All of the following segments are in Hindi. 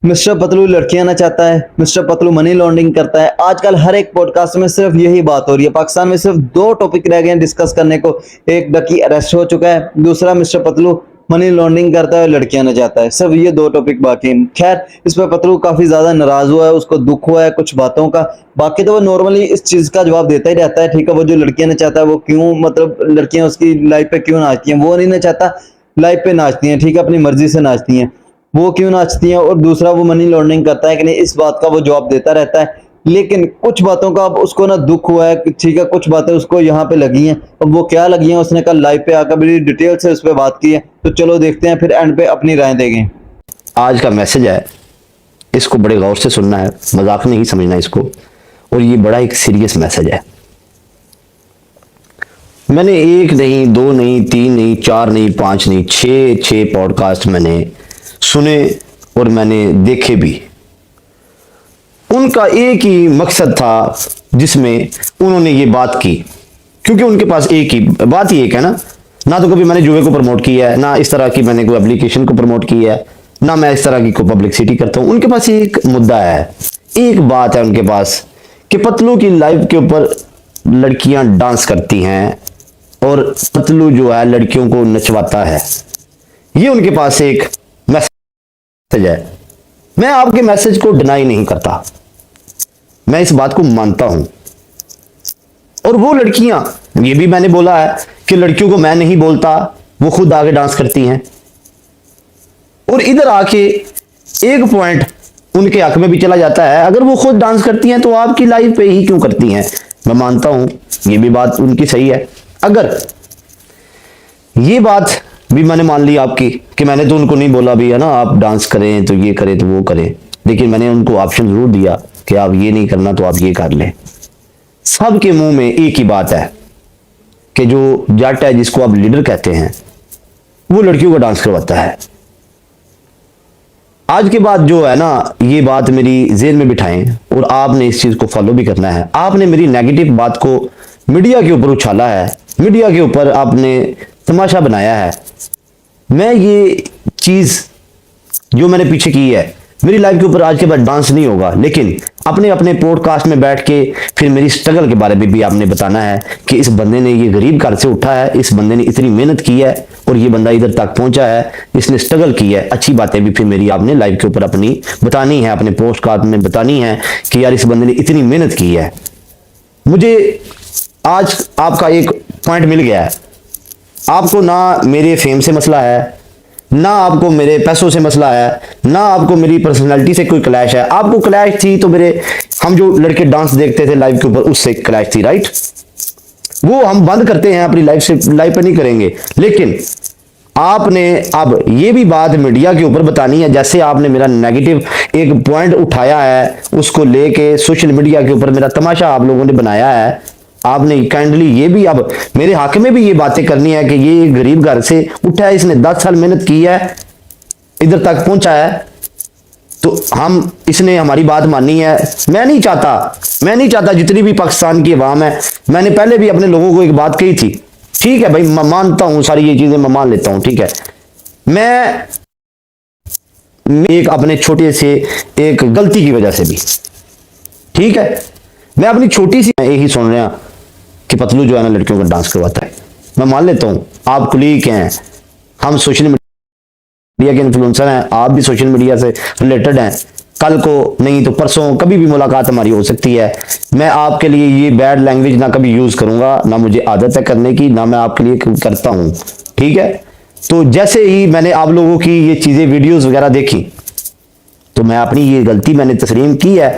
मिस्टर पतलू लड़कियां ना चाहता है, मिस्टर पतलू मनी लॉन्ड्रिंग करता है। आजकल हर एक पॉडकास्ट में सिर्फ यही बात हो रही है। पाकिस्तान में सिर्फ दो टॉपिक रह गए हैं डिस्कस करने को। एक डकी अरेस्ट हो चुका है, दूसरा मिस्टर पतलू मनी लॉन्ड्रिंग करता है, लड़कियां ना चाहता है। सिर्फ ये दो टॉपिक बाकी हैं। खैर, इस पर पतलू काफी ज्यादा नाराज हुआ है, उसको दुख हुआ है कुछ बातों का। बाकी तो वो नॉर्मली इस चीज का जवाब देता ही रहता है। ठीक है, वो जो लड़कियां ना चाहता है वो क्यों, मतलब लड़कियां उसकी लाइफ पे क्यों नाचती हैं, वो नहीं ना चाहता, लाइफ पे नाचती हैं। ठीक है, अपनी मर्जी से नाचती हैं, वो क्यों नाचती हैं। और दूसरा, वो मनी लॉन्ड्रिंग करता है कि नहीं, इस बात का वो जवाब देता रहता है। लेकिन कुछ बातों का अब उसको ना दुख हुआ है। ठीक है, कुछ बातें उसको यहाँ पे लगी हैं। अब वो क्या लगी हैं, उसने कल लाइव पे आकर बड़ी डिटेल से उस पर बात की है। तो चलो देखते हैं, फिर एंड पे अपनी राय देंगे। आज का मैसेज है, इसको बड़े गौर से सुनना है, मजाक नहीं समझना इसको। और ये बड़ा एक सीरियस मैसेज है। मैंने एक नहीं, दो नहीं, तीन नहीं, चार नहीं, पांच नहीं, छह पॉडकास्ट मैंने सुने और मैंने देखे भी। उनका एक ही मकसद था जिसमें उन्होंने ये बात की, क्योंकि उनके पास एक ही बात ही एक है ना तो कभी मैंने जुए को प्रमोट किया है, ना इस तरह की मैंने कोई एप्लीकेशन को प्रमोट किया है, ना मैं इस तरह की कोई पब्लिसिटी करता हूं। उनके पास एक मुद्दा है, एक बात है उनके पास कि पतलू की लाइफ के ऊपर लड़कियां डांस करती हैं और पतलू जो है लड़कियों को नचवाता है। ये उनके पास एक मैसेज है। मैं आपके मैसेज को डिनाई नहीं करता, मैं इस बात को मानता हूं। और वो लड़कियां, ये भी मैंने बोला है कि लड़कियों को मैं नहीं बोलता, वो खुद आगे डांस करती हैं। और इधर आके एक पॉइंट उनके हक में भी चला जाता है, अगर वो खुद डांस करती हैं तो आपकी लाइफ पे ही क्यों करती हैं। मैं मानता हूं ये भी बात उनकी सही है। अगर ये बात भी मैंने मान ली आपकी कि मैंने तो उनको नहीं बोला भी है ना, आप डांस करें तो ये करें तो वो करें, लेकिन मैंने उनको ऑप्शन जरूर दिया कि आप ये नहीं करना तो आप ये कर लें। सबके मुंह में एक ही बात है कि जो जट है, जिसको आप लीडर कहते हैं, वो लड़कियों का डांस करवाता है। आज के बाद जो है ना, ये बात मेरी जेहन में बिठाएं और आपने इस चीज को फॉलो भी करना है। आपने मेरी नेगेटिव बात को मीडिया के ऊपर उछाला है, मीडिया के ऊपर आपने तमाशा बनाया है। मैं ये चीज जो मैंने पीछे की है, मेरी लाइफ के ऊपर आज के बाद डांस नहीं होगा, लेकिन अपने अपने पॉडकास्ट में बैठ के फिर मेरी स्ट्रगल के बारे में भी आपने बताना है कि इस बंदे ने ये गरीब घर से उठा है, इस बंदे ने इतनी मेहनत की है और ये बंदा इधर तक पहुंचा है, इसने स्ट्रगल की है। अच्छी बातें भी फिर मेरी आपने लाइफ के ऊपर अपनी बतानी है, अपने पॉडकास्ट में बतानी है कि यार इस बंदे ने इतनी मेहनत की है। मुझे आज आपका एक पॉइंट मिल गया है। आपको ना मेरे फेम से मसला है, ना आपको मेरे पैसों से मसला है, ना आपको मेरी पर्सनालिटी से कोई क्लैश है। आपको क्लैश थी तो मेरे, हम जो लड़के डांस देखते थे लाइव के ऊपर, उससे क्लैश थी, राइट। वो हम बंद करते हैं, अपनी लाइफ से लाइफ पे नहीं करेंगे। लेकिन आपने अब ये भी बात मीडिया के ऊपर बतानी है। जैसे आपने मेरा नेगेटिव एक पॉइंट उठाया है, उसको लेके सोशल मीडिया के ऊपर मेरा तमाशा आप लोगों ने बनाया है, आपने काइंडली ये भी अब मेरे हक में भी ये बातें करनी है कि ये गरीब घर से उठा है, इसने 10 साल मेहनत की है, इधर तक पहुंचा है, तो हम इसने हमारी बात माननी है। मैं नहीं चाहता जितनी भी पाकिस्तान की अवाम है, मैंने पहले भी अपने लोगों को एक बात कही थी, ठीक है भाई, मैं मानता हूं सारी ये चीजें, मैं मान लेता हूं, ठीक है। मैं एक अपने छोटे से एक गलती की वजह से भी, ठीक है, मैं अपनी छोटी सी यही सुन रहा कि पतलू जो है ना लड़कियों का डांस करवाता है। मैं मान लेता हूं आप कुलीग हैं, हम सोशल मीडिया के इन्फ्लुएंसर हैं, आप भी सोशल मीडिया से रिलेटेड हैं। कल को नहीं तो परसों कभी भी मुलाकात हमारी हो सकती है। मैं आपके लिए ये बैड लैंग्वेज ना कभी यूज करूंगा, ना मुझे आदत है करने की, ना मैं आपके लिए करता हूं, ठीक है। तो जैसे ही मैंने आप लोगों की ये चीजें वीडियोस वगैरह देखी, तो मैं अपनी ये गलती मैंने तस्लीम की है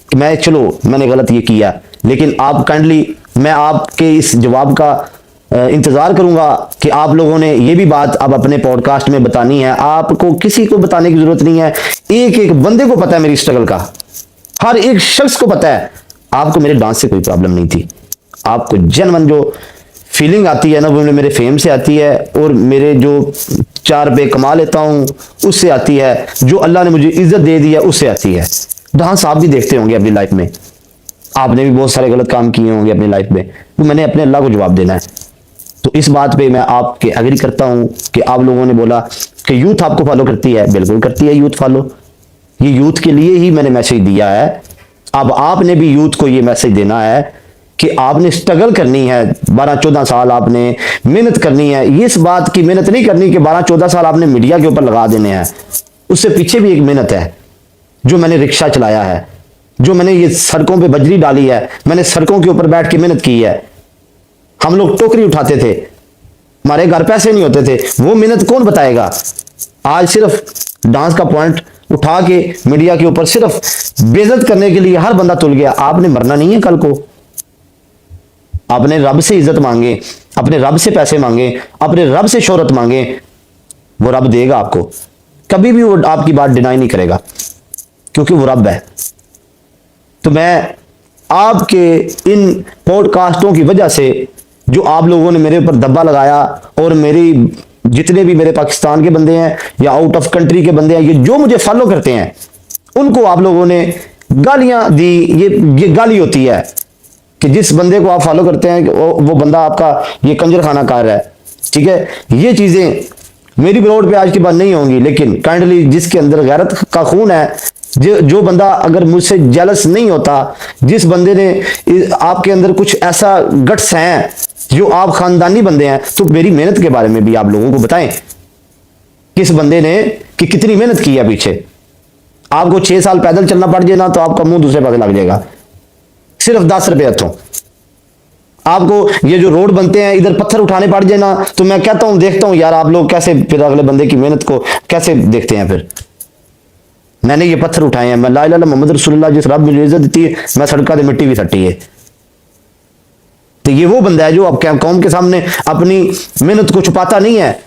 कि मैंने गलत ये किया। लेकिन आप काइंडली, मैं आपके इस जवाब का इंतजार करूंगा कि आप लोगों ने ये भी बात अब अपने पॉडकास्ट में बतानी है। आपको किसी को बताने की जरूरत नहीं है, एक एक बंदे को पता है मेरी स्ट्रगल का, हर एक शख्स को पता है। आपको मेरे डांस से कोई प्रॉब्लम नहीं थी, आपको जनमन जो फीलिंग आती है ना, वो मेरे फेम से आती है और मेरे जो 4 रुपए कमा लेता हूं उससे आती है, जो अल्लाह ने मुझे इज्जत दे दी है उससे आती है। डांस आप भी देखते होंगे अपनी लाइफ में, आपने भी बहुत सारे गलत काम किए होंगे अपनी लाइफ में, तो मैंने अपने अल्लाह को जवाब देना है। तो इस बात पे मैं आपके एग्री करता हूं कि आप लोगों ने बोला कि यूथ आपको फॉलो करती है, बिल्कुल करती है यूथ फॉलो, ये यूथ के लिए ही मैंने मैसेज दिया है। अब आपने भी यूथ को ये मैसेज देना है कि आपने स्ट्रगल करनी है, 12-14 साल आपने मेहनत करनी है। इस बात की मेहनत नहीं करनी कि 12-14 साल आपने मीडिया के ऊपर लगा देने हैं। उससे पीछे भी एक मेहनत है, जो मैंने रिक्शा चलाया है, जो मैंने ये सड़कों पे बजरी डाली है, मैंने सड़कों के ऊपर बैठ के मेहनत की है। हम लोग टोकरी उठाते थे, हमारे घर पैसे नहीं होते थे, वो मेहनत कौन बताएगा। आज सिर्फ डांस का पॉइंट उठा के मीडिया के ऊपर सिर्फ बेइज्जत करने के लिए हर बंदा तुल गया। आपने मरना नहीं है कल को। आपने रब से इज्जत मांगे, अपने रब से पैसे मांगे, अपने रब से शोहरत मांगे, वो रब देगा आपको। कभी भी वो आपकी बात डिनाई नहीं करेगा, क्योंकि वो रब है। तो मैं आपके इन पॉडकास्टों की वजह से, जो आप लोगों ने मेरे ऊपर दब्बा लगाया, और मेरी जितने भी मेरे पाकिस्तान के बंदे हैं या आउट ऑफ कंट्री के बंदे हैं, ये जो मुझे फॉलो करते हैं, उनको आप लोगों ने गालियां दी। ये गाली होती है कि जिस बंदे को आप फॉलो करते हैं वो बंदा आपका ये कंजर खाना कार है। ठीक है, ये चीजें मेरी ब्रोड पे आज की बात नहीं होंगी, लेकिन काइंडली जिसके अंदर गैरत का खून है, जो बंदा अगर मुझसे जेलस नहीं होता, जिस बंदे ने आपके अंदर कुछ ऐसा गट्स हैं, जो आप खानदानी बंदे हैं, तो मेरी मेहनत के बारे में भी आप लोगों को बताएं। किस बंदे ने कि कितनी मेहनत की है पीछे। आपको 6 साल पैदल चलना पड़ जाए ना, तो आपका मुंह दूसरे पासे लग जाएगा, सिर्फ 10 रुपए हथों। आपको ये जो रोड बनते हैं, इधर पत्थर उठाने पड़ जाए ना, तो मैं कहता हूं, देखता हूं यार आप लोग कैसे फिर अगले बंदे की मेहनत को कैसे देखते हैं। फिर मैंने ये पत्थर उठाए हैं, मैं ला इलाहा इल्लल्लाह मोहम्मद रसूलुल्लाह, जिस रब मुझे इज्जत दी है, मैं सड़का दे मिट्टी भी सट्टी है। तो ये वो बंदा है जो अब कौम के सामने अपनी मेहनत को छुपाता नहीं है।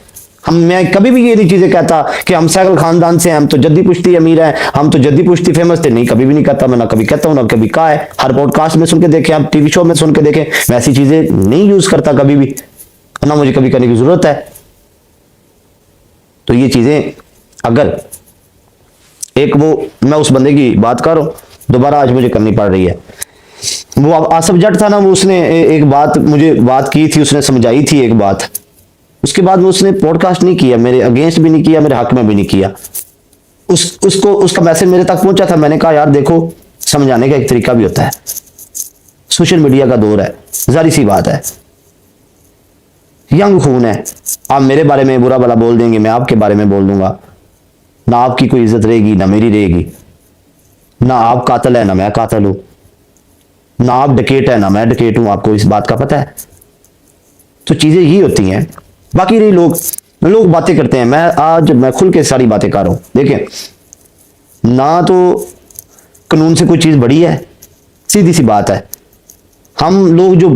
मैं कभी भी ये नहीं चीजें कहता कि हम सैकल खानदान से हैं, हम तो जद्दी पुश्ती अमीर हैं, हम तो जद्दी पुश्ती फेमस थे, नहीं, कभी भी नहीं कहता। मैं ना कभी कहता हूं, ना कभी कहा है। हर पॉडकास्ट में सुन के देखें, आप टीवी शो में सुन के देखें, मैं ऐसी चीजें नहीं यूज करता कभी भी, ना मुझे कभी करने की जरूरत है। तो ये चीजें, अगर एक वो मैं उस बंदे की बात कर रहा हूं, दोबारा आज मुझे करनी पड़ रही है। वो आसफ जट था ना, वो उसने एक बात मुझे बात की थी, उसने समझाई थी एक बात, उसके बाद में उसने पॉडकास्ट नहीं किया, मेरे अगेंस्ट भी नहीं किया, मेरे हक में भी नहीं किया। उसका मैसेज मेरे तक पहुंचा था, मैंने कहा यार देखो, समझाने का एक तरीका भी होता है। सोशल मीडिया का दौर है, जारी सी बात है, यंग खून है। आप मेरे बारे में बुरा भला बोल देंगे, मैं आपके बारे में बोल दूंगा, ना आपकी कोई इज्जत रहेगी ना मेरी रहेगी। ना आप कातिल है ना मैं कातिल हूं, ना आप डकेट है ना मैं डकेट हूं, आपको इस बात का पता है। तो चीजें ही होती हैं। बाकी रही लोग बातें करते हैं, मैं खुल के सारी बातें कर रहा हूं। देखें, ना तो कानून से कोई चीज बड़ी है, सीधी सी बात है। हम लोग जो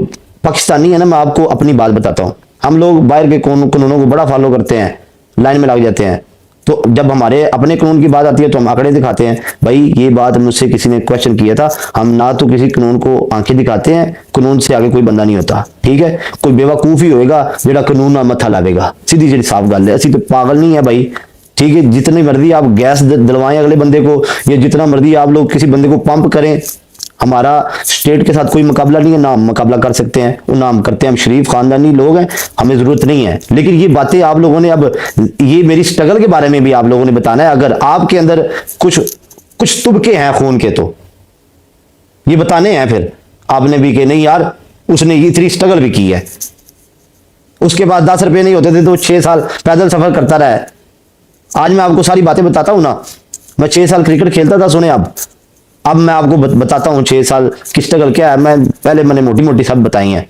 पाकिस्तानी है ना, मैं आपको अपनी बात बताता हूं, हम लोग बाहर के कानूनों को बड़ा फॉलो करते हैं, लाइन में लग जाते हैं। तो जब हमारे अपने कानून की बात आती है तो हम आंकड़े दिखाते हैं। भाई ये बात मुझसे किसी ने क्वेश्चन किया था, हम ना तो किसी कानून को आंखें दिखाते हैं, कानून से आगे कोई बंदा नहीं होता। ठीक है, कोई बेवकूफ ही होएगा जेड़ा कानून ना मत्था लावेगा, सीधी जी साफ गल है। असि तो पागल नहीं है भाई। ठीक है, जितनी मर्जी आप गैस दिलवाएं अगले बंदे को, या जितना मर्जी आप लोग किसी बंदे को पंप करें, हमारा स्टेट के साथ कोई मुकाबला नहीं है, ना हम मुकाबला कर सकते हैं और ना हम करते हैं। हम शरीफ खानदानी लोग हैं, हमें जरूरत नहीं है। लेकिन ये बातें आप लोगों ने, अब ये मेरी स्ट्रगल के बारे में भी आप लोगों ने बताना है। अगर आपके अंदर कुछ तुबके हैं खून के, तो ये बताने हैं फिर आपने भी कि नहीं यार उसने इतनी स्ट्रगल भी की है। उसके बाद 10 रुपए नहीं होते थे तो 6 साल पैदल सफर करता रहा है। आज मैं आपको सारी बातें बताता हूं ना। मैं 6 साल क्रिकेट खेलता था, सुने अब मैं आपको बताता हूं 6 साल की स्ट्रगल क्या है। मैंने मोटी मोटी सब बताई हैं।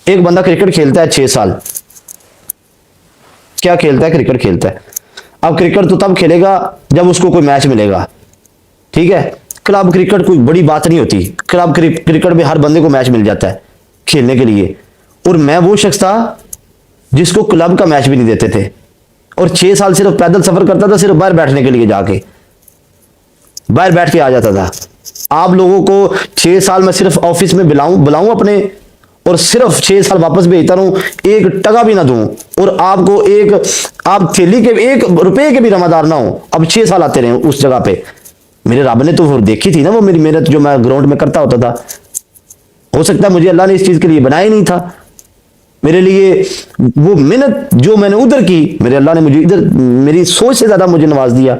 एक बंदा क्रिकेट खेलता है 6 साल, क्या खेलता है? क्रिकेट खेलता है। अब क्रिकेट तो तब खेलेगा जब उसको कोई मैच मिलेगा। ठीक है, क्लब क्रिकेट कोई बड़ी बात नहीं होती। क्लब क्रिकेट में हर बंदे को मैच मिल जाता है खेलने के लिए। और मैं वो शख्स था जिसको क्लब का मैच भी नहीं देते थे, और 6 साल सिर्फ पैदल सफर करता था, सिर्फ बाहर बैठने के लिए, जाके बाहर बैठ के आ जाता था। आप लोगों को 6 साल में सिर्फ ऑफिस में बुलाऊं अपने, और सिर्फ 6 साल वापस भेजता रहूं, एक टका भी ना दूं, और आपको आप थैली के 1 रुपए के भी रमादार ना हो। अब 6 साल आते रहे उस जगह पे। मेरे रब ने तो देखी थी ना वो मेरी मेहनत, जो मैं ग्राउंड में करता होता था। हो सकता है मुझे अल्लाह ने इस चीज के लिए बनाया नहीं था। मेरे लिए वो मेहनत जो मैंने उधर की, मेरे अल्लाह ने मुझे इधर मेरी सोच से ज्यादा मुझे नवाज दिया।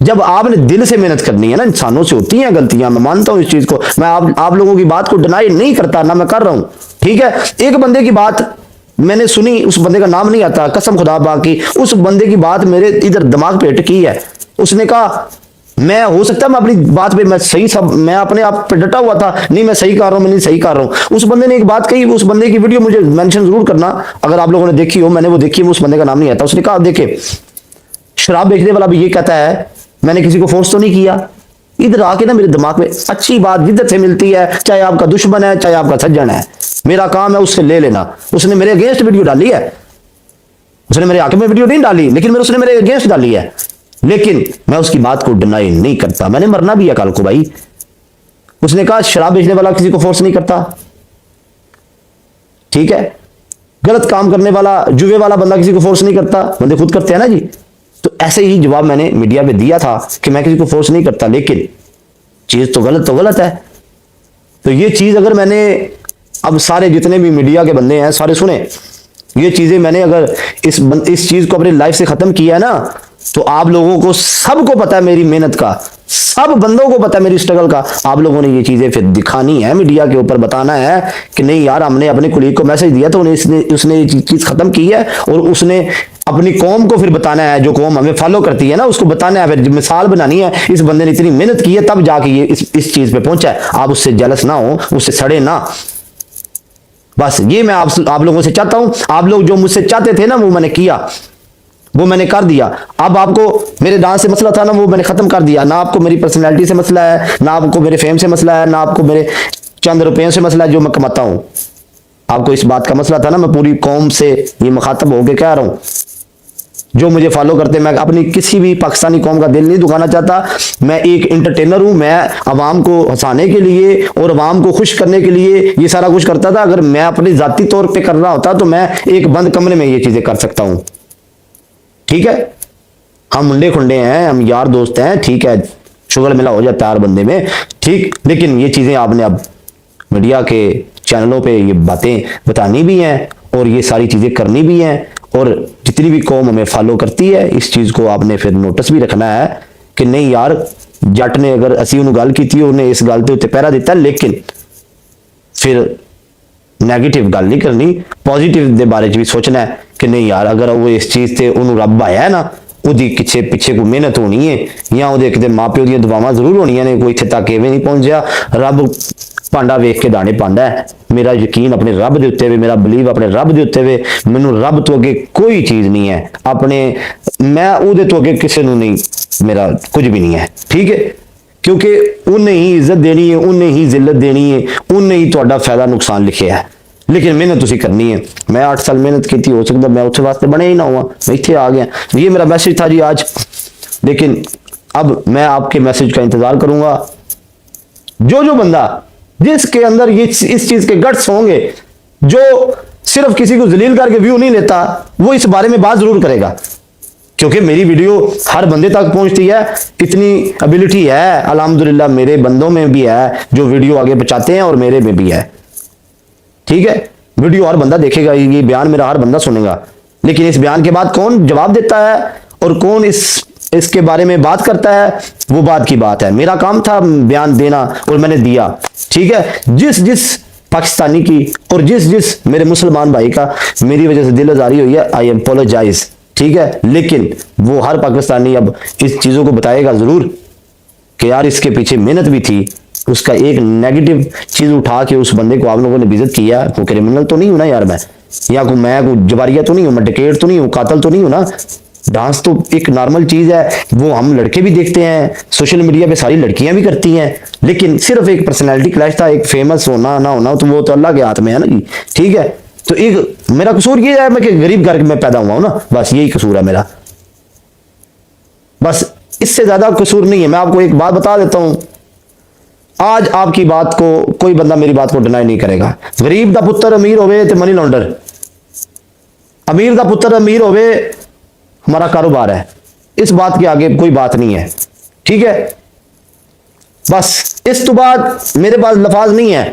जब आपने दिल से मेहनत करनी है ना, इंसानों से होती हैं गलतियां, मैं मानता हूं इस चीज को, मैं आप लोगों की बात को डिनाई नहीं करता, ना मैं कर रहा हूं, ठीक है। एक बंदे की बात मैंने सुनी, उस बंदे का नाम नहीं आता, कसम खुदा बाकी, उस बंदे की बात मेरे इधर दिमाग पे अटकी है। उसने कहा, मैं हो सकता है मैं अपनी बात पे मैं सही, सब मैं अपने आप पे डटा हुआ था, नहीं मैं सही कर रहा हूं, मैं नहीं सही कर रहा हूं। उस बंदे ने एक बात कही, उस बंदे की वीडियो मुझे मेंशन जरूर करना अगर आप लोगों ने देखी हो, मैंने वो देखी है, उस बंदे का नाम नहीं आता। उसने कहा, देखे शराब बेचने वाला भी ये कहता है मैंने किसी को फोर्स तो नहीं किया। इधर आके ना मेरे दिमाग में अच्छी बात जिद्दत से मिलती है, चाहे आपका दुश्मन है चाहे आपका सज्जन है, मेरा काम है उससे ले लेना। उसने मेरे अगेंस्ट वीडियो डाली है, उसने मेरे आके में वीडियो नहीं डाली, लेकिन उसने मेरे अगेंस्ट डाली है, लेकिन मैं उसकी बात को डिनाई नहीं करता। मैंने मरना भी है कल को भाई। उसने कहा शराब बेचने वाला किसी को फोर्स नहीं करता, ठीक है। गलत काम करने वाला, जुए वाला बंदा किसी को फोर्स नहीं करता, बंदे खुद करते हैं ना जी। तो ऐसे ही जवाब मैंने मीडिया पे दिया था कि मैं किसी को फोर्स नहीं करता, लेकिन चीज तो गलत है। तो ये चीज अगर मैंने, अब सारे जितने भी मीडिया के बंदे हैं सारे सुने, ये चीजें मैंने अगर इस चीज को अपनी लाइफ से खत्म किया है ना, तो आप लोगों को सबको पता है मेरी मेहनत का, सब बंदों को पता है मेरी स्ट्रगल का। आप लोगों ने ये चीजें फिर दिखानी है मीडिया के ऊपर, बताना है कि नहीं यार हमने अपने कुलीग को मैसेज दिया तो उसने ये चीज खत्म की है, और उसने अपनी कौम को फिर बताना है, जो कौम हमें फॉलो करती है ना उसको बताना है, फिर मिसाल बनानी है, इस बंदे ने इतनी मेहनत की है तब जाके ये इस चीज पे पहुंचा है। आप उससे जेलस ना हो, उससे सड़े ना, बस ये मैं आप लोगों से चाहता हूं। आप लोग जो मुझसे चाहते थे ना वो मैंने किया, वो मैंने कर दिया। अब आपको मेरे डांस से मसला था ना, वो मैंने खत्म कर दिया। ना आपको मेरी पर्सनैलिटी से मसला है, ना आपको मेरे फेम से मसला है, ना आपको मेरे चंद रुपयों से मसला है जो मैं कमाता हूं। आपको इस बात का मसला था ना, मैं पूरी कौम से ये मुखातब होके कह रहा हूं, जो मुझे फॉलो करते, मैं अपनी किसी भी पाकिस्तानी कौम का दिल नहीं दुखाना चाहता। मैं एक इंटरटेनर हूं, मैं अवाम को हंसाने के लिए और अवाम को खुश करने के लिए ये सारा कुछ करता था। अगर मैं अपने जाती तौर पे कर रहा होता तो मैं एक बंद कमरे में ये चीजें कर सकता हूं, ठीक है। हम मुंडे खुंडे हैं, हम यार दोस्त हैं, ठीक है, शुगर मिला हो जाता है हर बंदे में, ठीक। लेकिन ये चीजें आपने अब मीडिया के चैनलों पे ये बातें बतानी भी हैं और ये सारी चीजें करनी भी हैं, और जितनी भी कौम हमें फॉलो करती है इस चीज को आपने फिर नोटिस भी रखना है कि नहीं यार जट ने अगर असी उन्होंने गल की थी, उन्हें इस गल के उत्ते पहरा दिता, लेकिन फिर नेगेटिव गल नहीं करनी, पॉजिटिव के बारे भी सोचना है कि नहीं यार अगर वो इस चीज से उन्होंने रब आया है ना, ਉਹਦੀ ਪਿੱਛੇ ਕੋਈ ਮਿਹਨਤ ਹੋਣੀ ਹੈ ਜਾਂ ਉਹਦੇ ਕਿਤੇ ਮਾਪਿਓ ਦੀਆਂ ਦੁਆਵਾਂ ਜ਼ਰੂਰ ਹੋਣੀਆਂ ਨੇ, ਕੋਈ ਇੱਥੇ ਤੱਕ ਐਵੇਂ ਨਹੀਂ ਪਹੁੰਚਿਆ। ਰੱਬ ਭਾਂਡਾ ਵੇਖ ਕੇ ਦਾਣੇ ਪਾਉਂਦਾ ਹੈ। ਮੇਰਾ ਯਕੀਨ ਆਪਣੇ ਰੱਬ ਦੇ ਉੱਤੇ ਵੇ, ਮੇਰਾ ਬਲੀਵ ਆਪਣੇ ਰੱਬ ਦੇ ਉੱਤੇ ਵੇ। ਮੈਨੂੰ ਰੱਬ ਤੋਂ ਅੱਗੇ ਕੋਈ ਚੀਜ਼ ਨਹੀਂ ਹੈ, ਆਪਣੇ ਮੈਂ ਉਹਦੇ ਤੋਂ ਅੱਗੇ ਕਿਸੇ ਨੂੰ ਨਹੀਂ, ਮੇਰਾ ਕੁਝ ਵੀ नहीं है, ठीक है। क्योंकि उन्हें ही इज्जत देनी है, उन्हें ही जिल्लत देनी है, उन्हें ही ਤੁਹਾਡਾ फायदा नुकसान लिखिया है। लेकिन मेहनत तुसी करनी है। मैं 8 साल मेहनत की थी, हो सकता मैं उससे वास्ते बने ही ना हुआ, मैं इतने आ गया। ये मेरा मैसेज था जी आज। लेकिन अब मैं आपके मैसेज का इंतजार करूंगा। जो बंदा जिसके अंदर ये इस चीज के गट्स होंगे, जो सिर्फ किसी को जलील करके व्यू नहीं लेता, वो इस बारे में बात जरूर करेगा, क्योंकि मेरी वीडियो हर बंदे तक पहुंचती है। इतनी एबिलिटी है अल्हम्दुलिल्लाह, मेरे बंदों में भी है जो वीडियो आगे पहुंचाते हैं और मेरे में भी है, ठीक है। वीडियो हर बंदा देखेगा, ये बयान मेरा हर बंदा सुनेगा, लेकिन इस बयान के बाद कौन जवाब देता है और कौन इसके बारे में बात करता है, वो बात की बात है। मेरा काम था बयान देना और मैंने दिया, ठीक है। जिस पाकिस्तानी की और जिस मेरे मुसलमान भाई का मेरी वजह से दिल आजारी हुई है, आई अपोलोजाइज, ठीक है। लेकिन वो हर पाकिस्तानी अब इस चीजों को बताएगा जरूर कि यार इसके पीछे मेहनत भी थी। उसका एक नेगेटिव चीज उठा के उस बंदे को आप लोगों ने विजिट किया। कोई क्रिमिनल तो नहीं हूं ना यार मैं, या कोई जबारिया तो नहीं हूं, मैं डिकेट तो नहीं हूं, कातल तो नहीं हूं ना। डांस तो एक नॉर्मल चीज है, वो हम लड़के भी देखते हैं, सोशल मीडिया पे सारी लड़कियां भी करती हैं। लेकिन सिर्फ एक पर्सनैलिटी क्लैश था, एक फेमस होना ना होना, तो वो तो अल्लाह के हाथ में है ना जी, ठीक है। तो एक मेरा कसूर ये है मैं कि गरीब घर में पैदा हुआ हूं ना, बस यही कसूर है मेरा, बस इससे ज्यादा कसूर नहीं है। मैं आपको एक बात बता देता हूं, आज आपकी बात को कोई बंदा मेरी बात को डिनाई नहीं करेगा। गरीब दा पुत्र अमीर होवे ते मनी लॉन्डर, अमीर दा पुत्र अमीर होवे हमारा कारोबार है, इस बात के आगे कोई बात नहीं है, ठीक है। बस इस तो बाद मेरे पास लफाज नहीं है।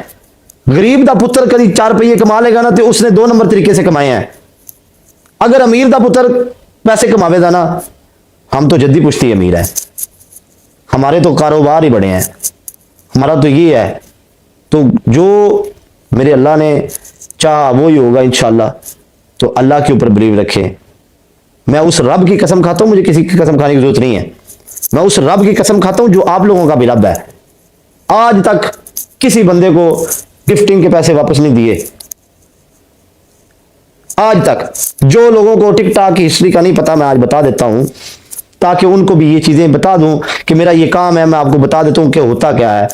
गरीब दा पुत्र कभी 4 रुपये कमा लेगा ना, तो उसने 2 नंबर तरीके से कमाए हैं। अगर अमीर दा पुत्र पैसे कमावेगा ना, हम तो जद्दी पुश्ती अमीर है, हमारे तो कारोबार ही बड़े हैं, हमारा तो ये है। तो जो मेरे अल्लाह ने चाहा वो ही होगा इंशाल्लाह। तो अल्लाह के ऊपर बिलीव रखें। मैं उस रब की कसम खाता हूं, मुझे किसी की कसम खाने की जरूरत नहीं है। मैं उस रब की कसम खाता हूं जो आप लोगों का भी रब है। आज तक किसी बंदे को गिफ्टिंग के पैसे वापस नहीं दिए। आज तक जो लोगों को टिकटॉक की हिस्ट्री का नहीं पता, मैं आज बता देता हूं ताकि उनको भी ये चीजें बता दूं कि मेरा ये काम है। मैं आपको बता देता हूं कि होता क्या है।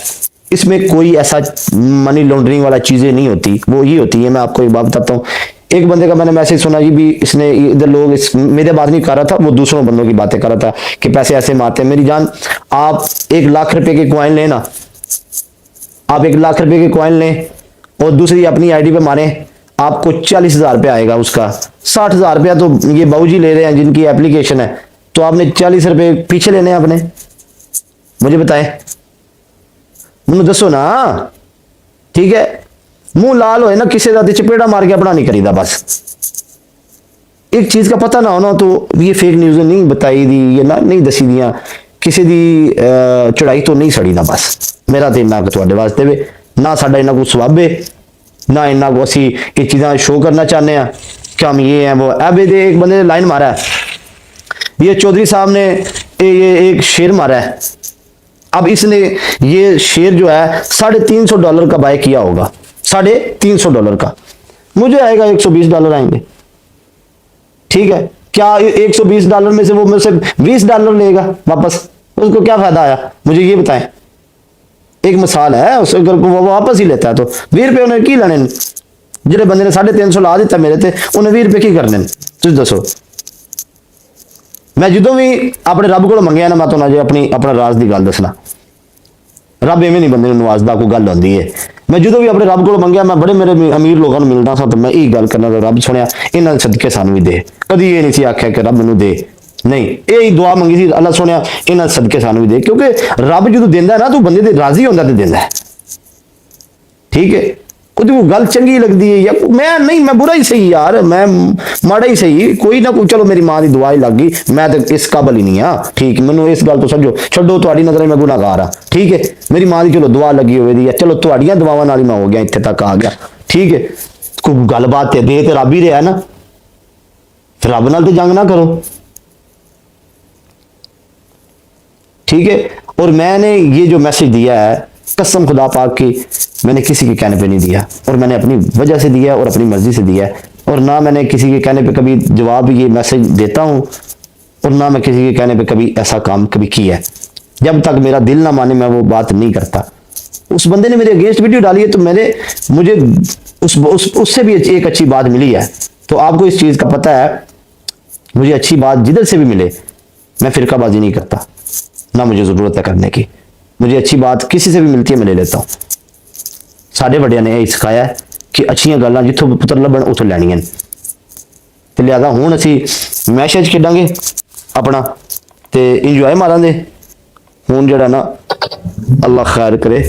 इसमें कोई ऐसा मनी लॉन्ड्रिंग वाला चीजें नहीं होती, वो ये होती है। मैं आपको एक बात बताता हूं। एक बंदे का मैंने मैसेज सुना जी भी, इसने इधर लोग मेरे बात नहीं कर रहा था, वो दूसरों बंदों की बातें कर रहा था कि पैसे ऐसे मारते हैं। मेरी जान, आप 1 लाख रुपए के कॉइन लेना, आप 1 लाख रुपए के कॉइन लें और दूसरी अपनी आईडी पे मारें, आपको 40,000 रुपया आएगा उसका। 60,000 रुपया तो ये बाबूजी ले रहे हैं जिनकी एप्लीकेशन है, तो आपने 40 रुपए पीछे लेने हैं अपने। मुझे बताएं, मुझे दसो ना, ठीक है। मुंह लाल होए ना किसी का चपेड़ा मार के अपना नहीं करीदा। बस एक चीज का पता ना होना तो ये फेक न्यूज नहीं बताई दी, ये ना नहीं दसी दियां, किसी दी चढ़ाई तो नहीं सड़ी ना। बस मेरा तो इन्ना तुहाडे वास्ते वे ना, साडा इन्ना को सवाब है ना, इन्ना को असी ये चीज़ां शो करना चाहते हैं कि हम ये हैं वो। अब ये एक बंदे ने लाइन मारा है, ये चौधरी साहब ने ये एक शेर मारा है। अब इसने ये शेर जो है $350 का बाय किया होगा, $350 का। मुझे आएगा $120 आएंगे, ठीक है। क्या $120 में से वो मेरे से $20 लेगा वापस? उसको क्या फायदा आया, मुझे ये बताएं। एक मिसाल है, उस अगर वो वापस ही लेता है तो 20 रुपए उन्हें की लेने, जिहड़े बंदे ने 350 ला दिता मेरे ते, उन्हें 20 रुपए की करने? तुम दसो। मैं जो भी अपने रब को मंगया ना, मैं तो जे अपना राज की गल दसना, रब इवें नहीं बंदे नवाजदा, कोई गल होंदी है। मैं जो भी अपने रब को मंगया, मैं बड़े मेरे अमीर लोगों को मिलता था तो मैं यही गल करना, रब सुनिया इन्हां सदके सानू भी दे। कभी ये नहीं सी आख्या कि रब मैनू दे, नहीं, यही दुआ मंगी थी, अल्लाह सुनिया इन्हां सदके सानू भी दे। क्योंकि रब जो देंदा है ना, तो बंदे ते राजी होंदा ते देंदा है, ठीक है। कुछ गल चंगी लगती है या मैं नहीं, मैं बुरा ही सही यार, मैं माड़ा ही सही, कोई ना कोई, चलो मेरी मां की दुआ ही लग गई, मैं तो इस काबल ही नहीं हाँ, ठीक। मैनू इस गल तो समझो, छड्डो तुहाडी नज़र मैं गुनाहगार हाँ, ठीक है। मेरी मां की चलो दुआ लगी हुई है, चलो तुहाडियां दुआवां नाल ही मैं हो गया, इत्थे तक आ गया, ठीक है। कोई गलबात दे ते रब ही रहा ना, फिर रब नाल ते जंग ना करो, ठीक है। और मैंने ये जो मैसेज दिया है, कसम खुदा पाक की, मैंने किसी के कहने पे नहीं दिया, और मैंने अपनी वजह से दिया और अपनी मर्जी से दिया है। और ना मैंने किसी के कहने पे कभी जवाब ये मैसेज देता हूं, और ना मैं किसी के कहने पे कभी ऐसा काम कभी किया है। जब तक मेरा दिल ना माने मैं वो बात नहीं करता। उस बंदे ने मेरे अगेंस्ट वीडियो डाली है तो मुझे उससे भी एक अच्छी बात मिली है। तो आपको इस चीज का पता है, मुझे अच्छी बात जिधर से भी मिले, मैं फिरकाबाजी नहीं करता, ना मुझे जरूरत है करने की। मुझे अच्छी बात किसी से भी मिलती है मैं ले लेता हूं। साडे बड़िया ने यही सिखाया है कि अच्छियां गल्लां जिथों पुत्र लभण उथों लैणियां ते लिहाजा हुण असी मैसेज खेडांगे अपना ते इंजॉय मारांगे। हुण जिहड़ा ना अल्लाह खैर करे,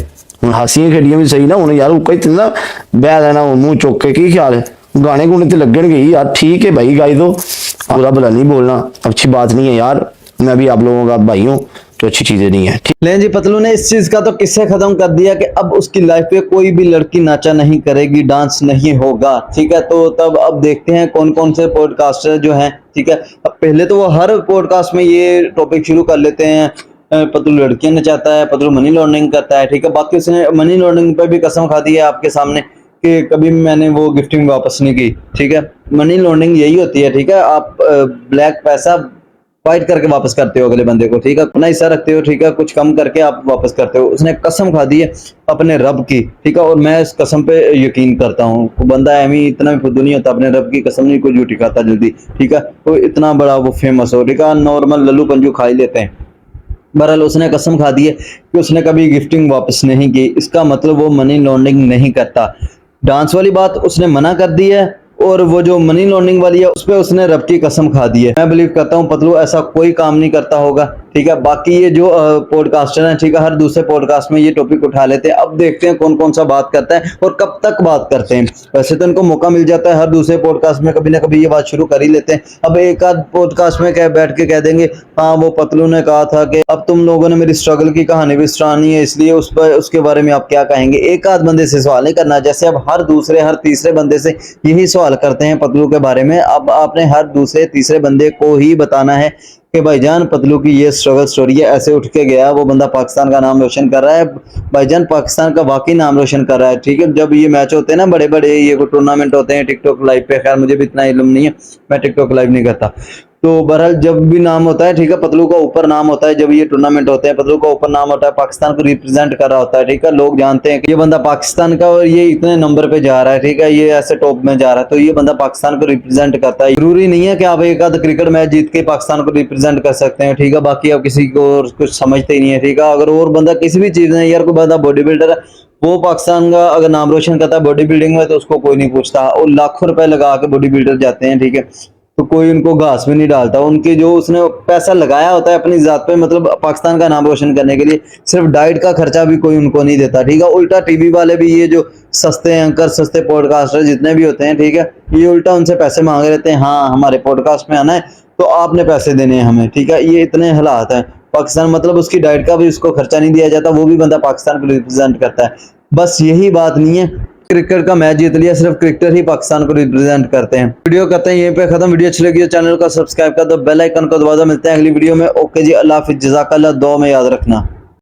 हुण हासियां खेडियां भी सही ना, हुण यार कोई ते ना बह लेना मुंह चुक के, की ख्याल है, गाने गुने ते लगणगे यार, ठीक है भाई गाई दो, बुरा भला नहीं बोलना, अच्छी बात नहीं है यार, मैं भी आप लोगों का भाई हूँ, तो अच्छी चीजें नहीं है। लें जी, पतलू ने इस चीज का तो किस्से खत्म कर दिया कि अब उसकी लाइफ पे कोई भी लड़की नाचा नहीं करेगी, डांस नहीं होगा, ठीक है। तो तब अब देखते हैं कौन कौन से पॉडकास्टर जो हैं, ठीक है। अब पहले तो वो हर पॉडकास्ट में ये टॉपिक शुरू कर लेते हैं, पतलू लड़कियां नचाता है, पतलू मनी लॉन्ड्रिंग करता है, ठीक है। बाकी उसने मनी लॉन्ड्रिंग पे भी कसम खा दी है आपके सामने कि कभी मैंने वो गिफ्टिंग वापस नहीं की, ठीक है। मनी लॉन्ड्रिंग यही होती है, ठीक है। आप ब्लैक पैसा फाइट करके वापस करते हो अगले बंदे को, ठीक है, अपना हिस्सा रखते हो, ठीक है, कुछ कम करके आप वापस करते हो। उसने कसम खा दी है अपने रब की, ठीक है, और मैं इस कसम पे यकीन करता हूँ। बंदा एमी इतना भी फुद्दू नहीं होता, अपने रब की कसम नहीं कोई झूठी खाता जल्दी, ठीक है। तो इतना बड़ा वो फेमस हो, ठीक है, नॉर्मल लल्लू पंजू खा ही लेते हैं। बहरहाल उसने कसम खा दी है कि उसने कभी गिफ्टिंग वापस नहीं की, इसका मतलब वो मनी लॉन्ड्रिंग नहीं करता। डांस वाली बात उसने मना कर दी है, और वो जो मनी लॉन्ड्रिंग वाली है उस पर उसने रब की कसम खा दी है। मैं बिलीव करता हूँ पतलू ऐसा कोई काम नहीं करता होगा, ठीक है। बाकी ये जो पॉडकास्टर हैं, ठीक है, हर दूसरे पॉडकास्ट में ये टॉपिक उठा लेते हैं। अब देखते हैं कौन कौन सा बात करता है और कब तक बात करते हैं। वैसे तो इनको मौका मिल जाता है हर दूसरे पॉडकास्ट में कभी ना कभी ये बात शुरू कर ही लेते हैं। अब एक आध पॉडकास्ट में कह बैठ के कह देंगे हाँ वो पतलू ने कहा था कि अब तुम लोगों ने मेरी स्ट्रगल की कहानी भी सुनानी है, इसलिए उस पर उसके बारे में आप क्या कहेंगे। एक आध बंदे से सवाल नहीं करना, जैसे अब हर दूसरे हर तीसरे बंदे से यही सवाल करते हैं पतलू के बारे में। अब आपने हर दूसरे तीसरे बंदे को ही बताना है कि भाईजान पतलू की ये स्ट्रगल स्टोरी है, ऐसे उठ के गया, वो बंदा पाकिस्तान का नाम रोशन कर रहा है। भाईजान पाकिस्तान का वाकई नाम रोशन कर रहा है, ठीक है। जब ये मैच होते हैं ना बड़े बड़े, ये टूर्नामेंट होते हैं टिकटॉक लाइव पे, खैर मुझे भी इतना इल्म नहीं है, मैं टिकटॉक लाइव नहीं करता। तो बहरहाल जब भी नाम होता है, ठीक है, पतलू का ऊपर नाम होता है। जब ये टूर्नामेंट होते हैं पतलू का ऊपर नाम होता है, पाकिस्तान को रिप्रेजेंट कर रहा होता है, ठीक है। लोग जानते हैं कि ये बंदा पाकिस्तान का और ये इतने नंबर पे जा रहा है, ठीक है, ये ऐसे टॉप में जा रहा है, तो ये बंदा पाकिस्तान को रिप्रेजेंट करता है। जरूरी नहीं है कि आप एक आध क्रिकेट मैच जीत के पाकिस्तान को रिप्रेजेंट कर सकते हैं, ठीक है। बाकी आप किसी को कुछ समझते ही नहीं है, ठीक है। अगर और बंदा किसी भी चीज में, यार कोई बंदा बॉडी बिल्डर है, वो पाकिस्तान का अगर नाम रोशन करता है बॉडी बिल्डिंग में, तो उसको कोई नहीं पूछता। और लाखों रुपए लगा के बॉडी बिल्डर जाते हैं, ठीक है, तो कोई उनको घास भी नहीं डालता। उनके जो उसने पैसा लगाया होता है अपनी जात पे, मतलब पाकिस्तान का नाम रोशन करने के लिए, सिर्फ डाइट का खर्चा भी कोई उनको नहीं देता, ठीक है। उल्टा टीवी वाले भी, ये जो सस्ते एंकर सस्ते पॉडकास्टर जितने भी होते हैं, ठीक है, ये उल्टा उनसे पैसे मांग लेते हैं। हाँ हमारे पॉडकास्ट में आना है तो आपने पैसे देने हैं हमें, ठीक है। ये इतने हालात है पाकिस्तान, मतलब उसकी डाइट का भी उसको खर्चा नहीं दिया जाता, वो भी बंदा पाकिस्तान को रिप्रेजेंट करता है। बस यही बात नहीं है क्रिकेट का मैच जीत लिया, सिर्फ क्रिकेटर ही पाकिस्तान को रिप्रेजेंट करते हैं। वीडियो करते हैं यहीं पे खत्म। वीडियो अच्छी लगी तो चैनल को सब्सक्राइब कर दो, बेल आइकन को दबा दो। मिलते हैं अगली वीडियो में। ओके जी, अल्लाह हाफिज़, जज़ाकल्लाह, दुआ में याद रखना।